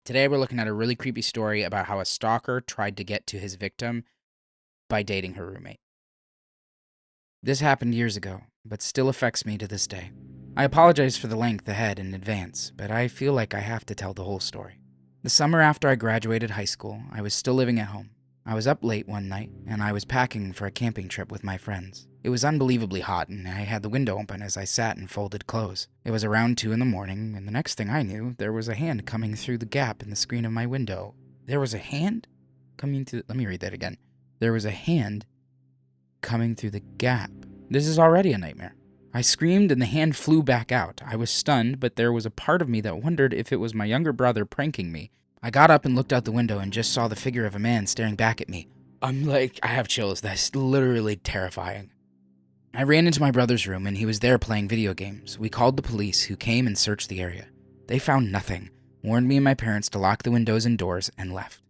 Today we're looking at a really creepy story about how a stalker tried to get to his victim by dating her roommate. This happened years ago, but still affects me to this day. I apologize for the length ahead in advance, but I feel like I have to tell the whole story. The summer after I graduated high school, I was still living at home. I was up late one night, and I was packing for a camping trip with my friends. It was unbelievably hot, and I had the window open as I sat and folded clothes. It was around 2 in the morning, and the next thing I knew, there was a hand coming through the gap in the screen of my window. There was a hand coming through... Let me read that again. There was a hand coming through the gap. This is already a nightmare. I screamed and the hand flew back out. I was stunned, but there was a part of me that wondered if it was my younger brother pranking me. I got up and looked out the window and just saw the figure of a man staring back at me. I have chills. That's literally terrifying. I ran into my brother's room and he was there playing video games. We called the police, who came and searched the area. They found nothing, warned me and my parents to lock the windows and doors, and left.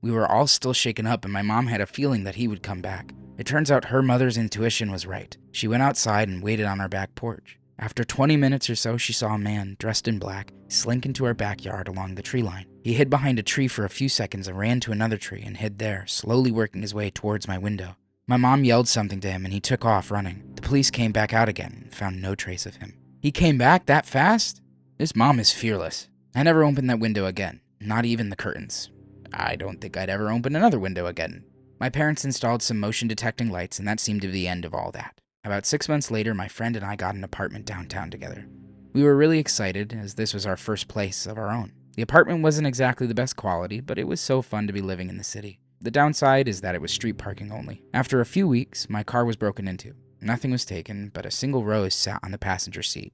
We were all still shaken up, and my mom had a feeling that he would come back. It turns out her mother's intuition was right. She went outside and waited on our back porch. After 20 minutes or so, she saw a man, dressed in black, slink into our backyard along the tree line. He hid behind a tree for a few seconds and ran to another tree and hid there, slowly working his way towards my window. My mom yelled something to him and he took off running. The police came back out again and found no trace of him. He came back that fast? This mom is fearless. I never opened that window again, not even the curtains. I don't think I'd ever open another window again. My parents installed some motion detecting lights, and that seemed to be the end of all that. About 6 months later, my friend and I got an apartment downtown together. We were really excited, as this was our first place of our own. The apartment wasn't exactly the best quality, but it was so fun to be living in the city. The downside is that it was street parking only. After a few weeks, my car was broken into. Nothing was taken, but a single rose sat on the passenger seat.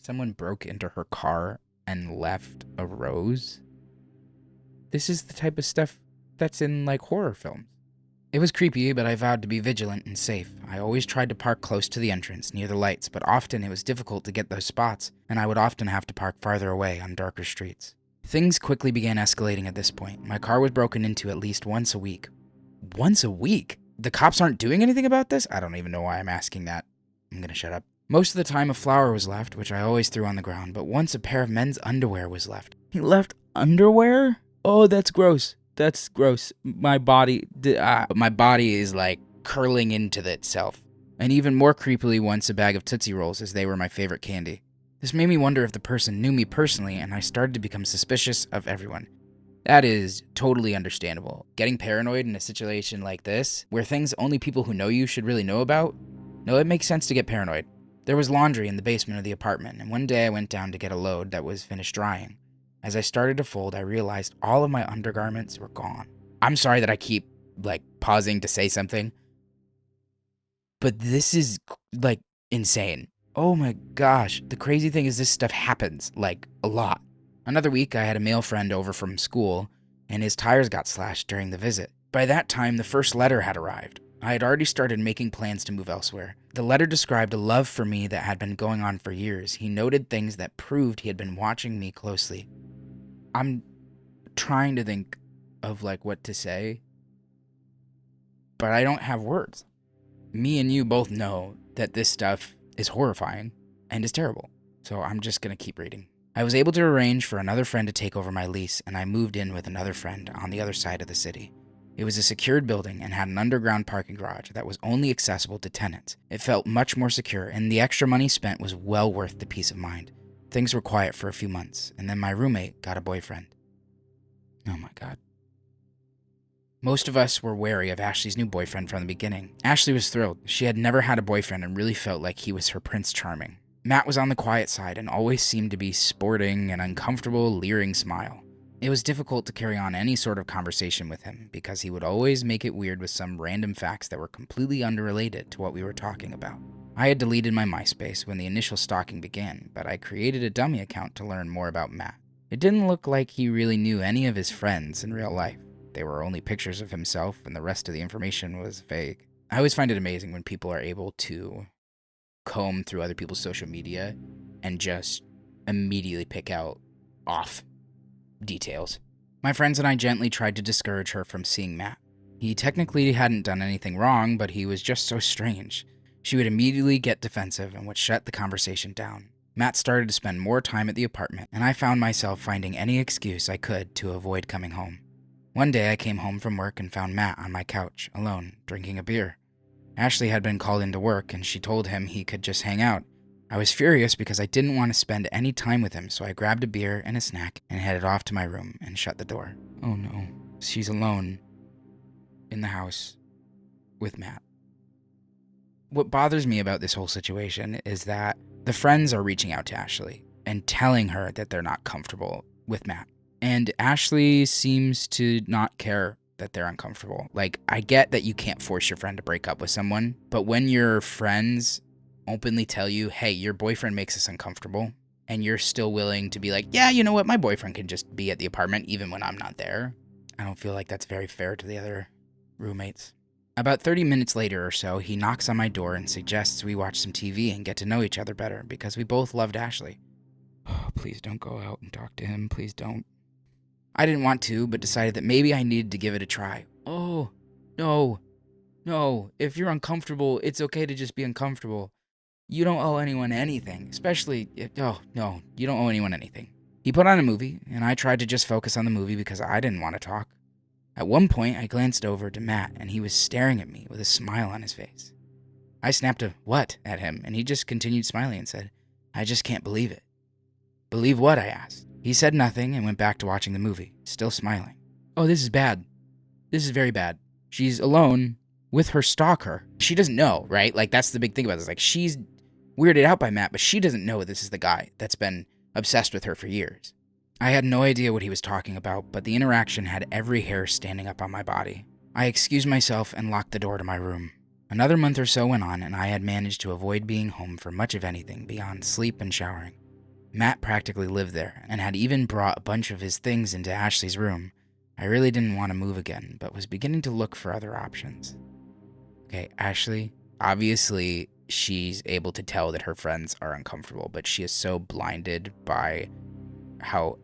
Someone broke into her car and left a rose? This is the type of stuff that's in, horror films. It was creepy, but I vowed to be vigilant and safe. I always tried to park close to the entrance, near the lights, but often it was difficult to get those spots, and I would often have to park farther away on darker streets. Things quickly began escalating at this point. My car was broken into at least once a week. Once a week? The cops aren't doing anything about this? I don't even know why I'm asking that. I'm gonna shut up. Most of the time a flower was left, which I always threw on the ground, but once a pair of men's underwear was left. He left underwear? Oh, that's gross. That's gross. My body is curling into itself. And even more creepily, once a bag of Tootsie Rolls, as they were my favorite candy. This made me wonder if the person knew me personally, and I started to become suspicious of everyone. That is totally understandable. Getting paranoid in a situation like this, where things only people who know you should really know about, no, it makes sense to get paranoid. There was laundry in the basement of the apartment, and one day I went down to get a load that was finished drying. As I started to fold, I realized all of my undergarments were gone. I'm sorry that I keep, pausing to say something, but this is, insane. Oh my gosh, the crazy thing is this stuff happens, a lot. Another week, I had a male friend over from school, and his tires got slashed during the visit. By that time, the first letter had arrived. I had already started making plans to move elsewhere. The letter described a love for me that had been going on for years. He noted things that proved he had been watching me closely. I'm trying to think of, what to say, but I don't have words. Me and you both know that this stuff is horrifying and is terrible, so I'm just gonna keep reading. I was able to arrange for another friend to take over my lease, and I moved in with another friend on the other side of the city. It was a secured building and had an underground parking garage that was only accessible to tenants. It felt much more secure, and the extra money spent was well worth the peace of mind. Things were quiet for a few months, and then my roommate got a boyfriend. Oh my god. Most of us were wary of Ashley's new boyfriend from the beginning. Ashley was thrilled. She had never had a boyfriend and really felt like he was her Prince Charming. Matt was on the quiet side and always seemed to be sporting an uncomfortable, leering smile. It was difficult to carry on any sort of conversation with him because he would always make it weird with some random facts that were completely unrelated to what we were talking about. I had deleted my MySpace when the initial stalking began, but I created a dummy account to learn more about Matt. It didn't look like he really knew any of his friends in real life. They were only pictures of himself, and the rest of the information was vague. I always find it amazing when people are able to comb through other people's social media and just immediately pick out off details. My friends and I gently tried to discourage her from seeing Matt. He technically hadn't done anything wrong, but he was just so strange. She would immediately get defensive and would shut the conversation down. Matt started to spend more time at the apartment, and I found myself finding any excuse I could to avoid coming home. One day I came home from work and found Matt on my couch, alone, drinking a beer. Ashley had been called into work, and she told him he could just hang out. I was furious because I didn't want to spend any time with him, so I grabbed a beer and a snack and headed off to my room and shut the door. Oh no, she's alone in the house with Matt. What bothers me about this whole situation is that the friends are reaching out to Ashley and telling her that they're not comfortable with Matt. And Ashley seems to not care that they're uncomfortable. Like, I get that you can't force your friend to break up with someone, but when your friends openly tell you, hey, your boyfriend makes us uncomfortable, and you're still willing to be like, yeah, you know what, my boyfriend can just be at the apartment even when I'm not there, I don't feel like that's very fair to the other roommates. About 30 minutes later or so, he knocks on my door and suggests we watch some TV and get to know each other better because we both loved Ashley. Oh, please don't go out and talk to him. Please don't. I didn't want to, but decided that maybe I needed to give it a try. Oh, no. If you're uncomfortable, it's okay to just be uncomfortable. You don't owe anyone anything, especially if, no, you don't owe anyone anything. He put on a movie, and I tried to just focus on the movie because I didn't want to talk. At one point, I glanced over to Matt, and he was staring at me with a smile on his face. I snapped a "what" at him, and he just continued smiling and said, I just can't believe it. Believe what? I asked. He said nothing and went back to watching the movie, still smiling. Oh, this is bad. This is very bad. She's alone with her stalker. She doesn't know, right? Like, that's the big thing about this. Like, she's weirded out by Matt, but she doesn't know this is the guy that's been obsessed with her for years. I had no idea what he was talking about, but the interaction had every hair standing up on my body. I excused myself and locked the door to my room. Another month or so went on, and I had managed to avoid being home for much of anything beyond sleep and showering. Matt practically lived there, and had even brought a bunch of his things into Ashley's room. I really didn't want to move again, but was beginning to look for other options. Okay, Ashley, obviously she's able to tell that her friends are uncomfortable, but she is so blinded by how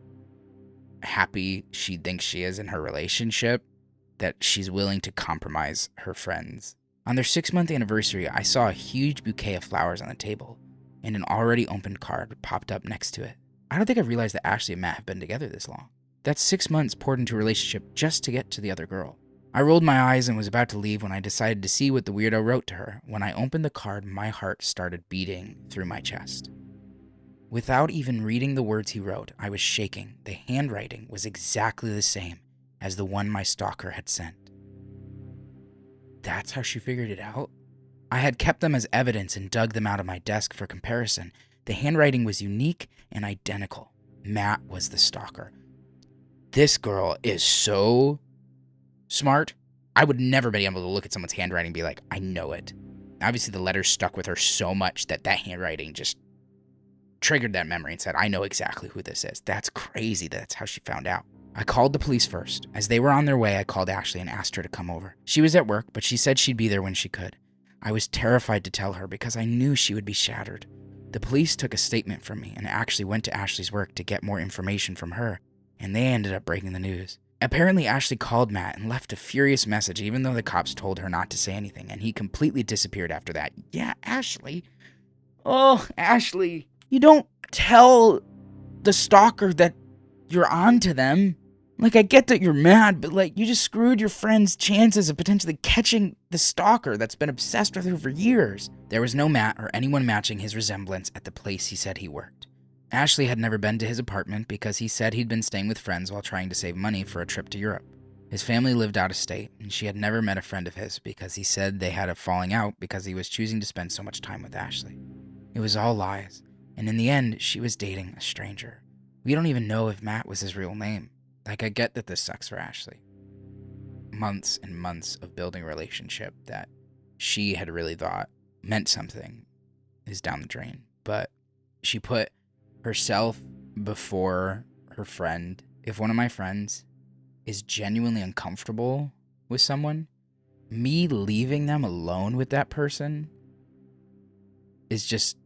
happy she thinks she is in her relationship that she's willing to compromise her friends. On their 6-month anniversary, I saw a huge bouquet of flowers on the table, and an already opened card popped up next to it. I don't think I realized that Ashley and Matt have been together this long. That's 6 months poured into a relationship just to get to the other girl. I rolled my eyes and was about to leave when I decided to see what the weirdo wrote to her. When I opened the card, my heart started beating through my chest. Without even reading the words he wrote, I was shaking. The handwriting was exactly the same as the one my stalker had sent. That's how she figured it out? I had kept them as evidence and dug them out of my desk for comparison. The handwriting was unique and identical. Matt was the stalker. This girl is so smart. I would never be able to look at someone's handwriting and be like, I know it. Obviously, the letters stuck with her so much that handwriting just triggered that memory and said, I know exactly who this is. That's crazy. That's how she found out. I called the police first. As they were on their way, I called Ashley and asked her to come over. She was at work, but she said she'd be there when she could. I was terrified to tell her because I knew she would be shattered. The police took a statement from me and actually went to Ashley's work to get more information from her, and they ended up breaking the news. Apparently, Ashley called Matt and left a furious message even though the cops told her not to say anything, and he completely disappeared after that. Yeah, Ashley. Oh, Ashley. You don't tell the stalker that you're on to them. Like, I get that you're mad, but, like, you just screwed your friend's chances of potentially catching the stalker that's been obsessed with her for years. There was no Matt or anyone matching his resemblance at the place he said he worked. Ashley had never been to his apartment because he said he'd been staying with friends while trying to save money for a trip to Europe. His family lived out of state, and she had never met a friend of his because he said they had a falling out because he was choosing to spend so much time with Ashley. It was all lies, and in the end, she was dating a stranger. We don't even know if Matt was his real name. Like, I get that this sucks for Ashley. Months and months of building a relationship that she had really thought meant something is down the drain. But she put herself before her friend. If one of my friends is genuinely uncomfortable with someone, me leaving them alone with that person is just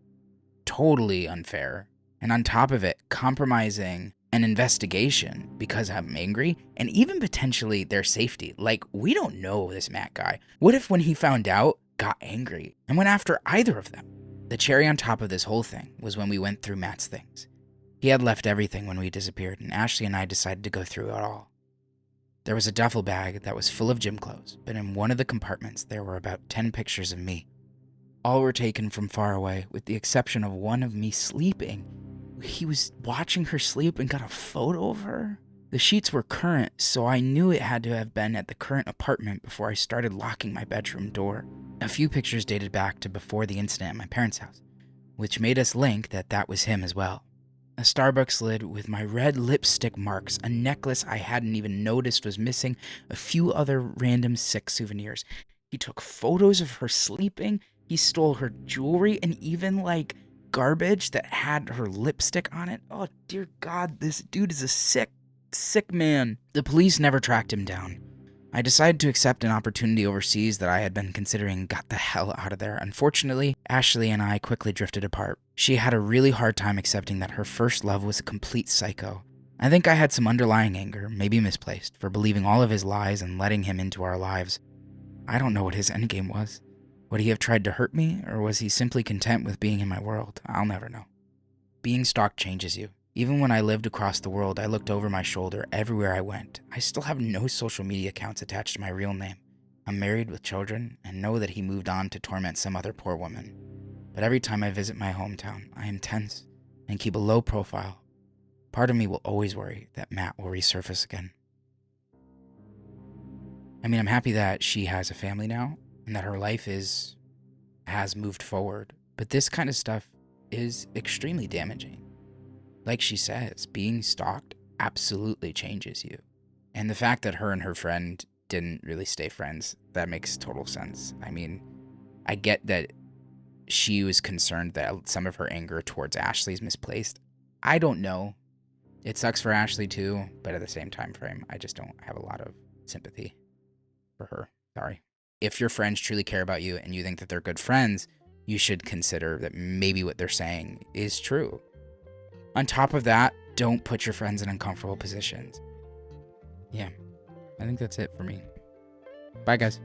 totally unfair. And on top of it, compromising an investigation because I'm angry, and even potentially their safety. Like, we don't know this Matt guy. What if when he found out, got angry and went after either of them? The cherry on top of this whole thing was when we went through Matt's things. He had left everything when we disappeared, and Ashley and I decided to go through it all. There was a duffel bag that was full of gym clothes, but in one of the compartments there were about 10 pictures of me. All were taken from far away, with the exception of one of me sleeping. He was watching her sleep and got a photo of her. The sheets were current, so I knew it had to have been at the current apartment before I started locking my bedroom door. A few pictures dated back to before the incident at my parents' house, which made us link that that was him as well. A Starbucks lid with my red lipstick marks, a necklace I hadn't even noticed was missing, a few other random sick souvenirs. He took photos of her sleeping, he stole her jewelry, and even garbage that had her lipstick on it. Oh dear God, this dude is a sick man. The police never tracked him down. I decided to accept an opportunity overseas that I had been considering and got the hell out of there. Unfortunately, Ashley and I quickly drifted apart. She had a really hard time accepting that her first love was a complete psycho. I think I had some underlying anger, maybe misplaced, for believing all of his lies and letting him into our lives. I don't know what his endgame was. Would he have tried to hurt me, or was he simply content with being in my world? I'll never know. Being stalked changes you. Even when I lived across the world, I looked over my shoulder everywhere I went. I still have no social media accounts attached to my real name. I'm married with children and know that he moved on to torment some other poor woman. But every time I visit my hometown, I am tense and keep a low profile. Part of me will always worry that Matt will resurface again. I mean, I'm happy that she has a family now and that her life has moved forward. But this kind of stuff is extremely damaging. Like she says, being stalked absolutely changes you. And the fact that her and her friend didn't really stay friends, that makes total sense. I mean, I get that she was concerned that some of her anger towards Ashley is misplaced. I don't know. It sucks for Ashley too, but at the same time frame, I just don't have a lot of sympathy for her. Sorry. If your friends truly care about you and you think that they're good friends, you should consider that maybe what they're saying is true. On top of that, don't put your friends in uncomfortable positions. Yeah, I think that's it for me. Bye, guys.